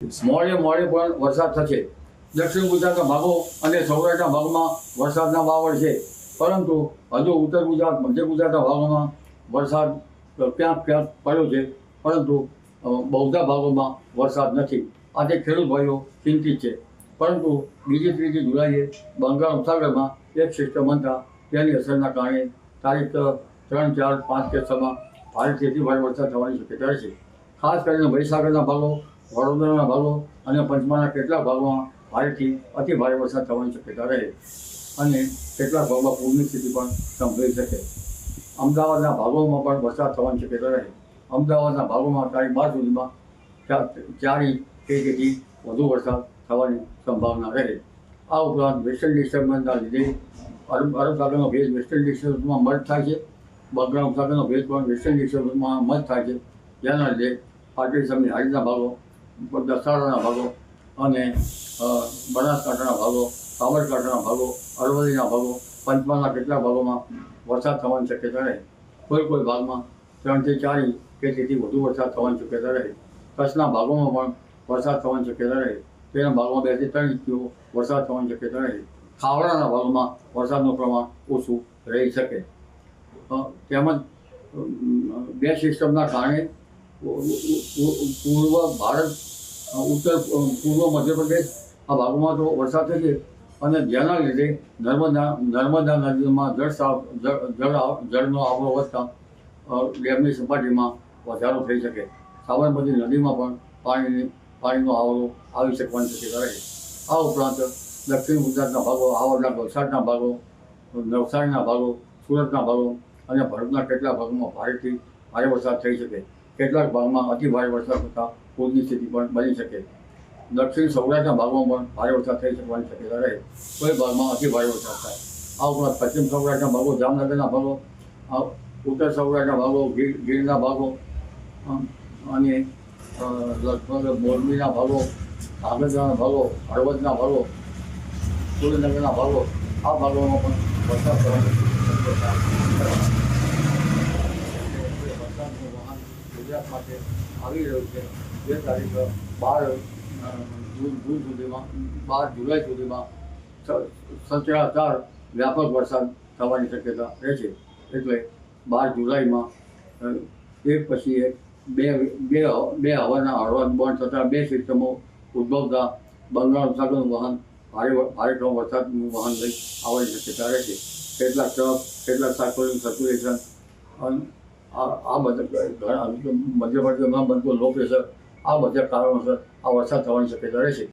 મોડે પણ વરસાદ થશે. દક્ષિણ ગુજરાતના ભાગો અને સૌરાષ્ટ્રના ભાગમાં વરસાદના વાવડ છે, પરંતુ હજુ ઉત્તર ગુજરાત, મધ્ય ગુજરાતના ભાગોમાં વરસાદ ક્યાંક પડ્યો છે, પરંતુ બહુધા ભાગોમાં વરસાદ નથી. આથી ખેડૂત ભાઈઓ ચિંતિત છે. પરંતુ બીજી 3 જુલાઈએ બંગાળ ઉપસાગરમાં એક સિસ્ટમ બનતા તેની અસરના કારણે તારીખ 3, 4, 5 કે 6માં ભારેથી અતિ ભારે વરસાદ થવાની શક્યતા રહેશે. ખાસ કરીને મહીસાગરના ભાગો, વડોદરાના ભાગો અને પંચમહાલના કેટલાક ભાગોમાં ભારેથી અતિ ભારે વરસાદ થવાની શક્યતા રહે અને કેટલાક ભાગમાં પૂરની સ્થિતિ પણ સંભળાઈ શકે. અમદાવાદના ભાગોમાં પણ વરસાદ થવાની શક્યતા રહે. અમદાવાદના ભાગોમાં તારીખ 12 સુધીમાં 4 ઇંચ કે તેથી વધુ વરસાદ થવાની સંભાવના રહે. આ ઉપરાંત વેસ્ટર્ન ડિસ્ટર્બન્સના લીધે અરબ સાગરનો ભેજ વેસ્ટર્ન ડિસ્ટર્બન્સમાં મર્જ થાય છે. બંગાળ ઉપસાગરનો ભેજ પણ વેસ્ટર્ન ડિસ્ટર્બન્સમાં મર્જ થાય છે, જેના લીધે પાટણ સમી હાડીના ભાગો, દસાડાના ભાગો અને બનાસકાંઠાના ભાગો, સાબરકાંઠાના ભાગો, અરવલ્લીના ભાગો, પંચમહાલના કેટલાક ભાગોમાં વરસાદ થવાની શક્યતા રહે. કોઈ ભાગમાં 3 થી 4 ઇંચ કે તેથી વધુ વરસાદ થવાની શક્યતા રહે. કચ્છના ભાગોમાં પણ વરસાદ થવાની શક્યતા રહે. તેના ભાગમાં 2 થી 3 ઇંચ જેવો વરસાદ થવાની શક્યતા રહે. ખાવડાના ભાગમાં વરસાદનું પ્રમાણ ઓછું રહી શકે. તેમજ 2 સિસ્ટમના કારણે પૂર્વ ભારત, ઉત્તર પૂર્વ મધ્યપ્રદેશ આ ભાગોમાં તો વરસાદ થશે અને જેના લીધે નર્મદા નદીમાં જળનો આવરો વધતા ડેમની સપાટીમાં વધારો થઈ શકે. સાબરમતી નદીમાં પણ પાણીનો આવરો આવી શકવાની શક્યતા રહે. આ ઉપરાંત દક્ષિણ ગુજરાતના ભાગો, આવડના વલસાડના ભાગો, નવસારીના ભાગો, સુરતના ભાગો અને ભરૂચના કેટલાક ભાગોમાં ભારેથી ભારે વરસાદ થઈ શકે. કેટલાક ભાગમાં અતિ ભારે વરસાદ થતાં પૂરની સ્થિતિ પણ બની શકે. દક્ષિણ સૌરાષ્ટ્રના ભાગોમાં પણ ભારે વરસાદ થઈ શકવાની શક્યતા રહે. કોઈ ભાગમાં અતિ ભારે વરસાદ થાય. આ ઉપરાંત પશ્ચિમ સૌરાષ્ટ્રના ભાગો, જામનગરના ભાગો, ઉત્તર સૌરાષ્ટ્રના ભાગો, ગીરના ભાગો અને લગભગ મોરબીના ભાગો, આગળના ભાગો, હળવદના ભાગો, સુરેન્દ્રનગરના ભાગો, આ ભાગોમાં પણ વરસાદ થવાની શક્યતા વરસાદનું વહન ગુજરાત માટે આવી રહ્યું છે. જે તારીખ 12 જુલાઈ સુધીમાં સચરાચર વ્યાપક વરસાદ થવાની શક્યતા રહે છે. એટલે 12 જુલાઈમાં એક પછી એક બે હવાના હળવા દબાણ થતાં 2 સિસ્ટમો ઉદ્ભવતા બંગાળ ઉપસાગરનું વહન ભારે વરસાદનું વહન લઈ આવવાની શક્યતા રહે છે. કેટલાક ટ્રફ, કેટલાક સર્ક્યુલેશન, આ બધા મધ્યપ્રદેશમાં બનતું લો પ્રેશર, આ બધા કારણોસર આ વરસાદ થવાની શક્યતા રહેશે.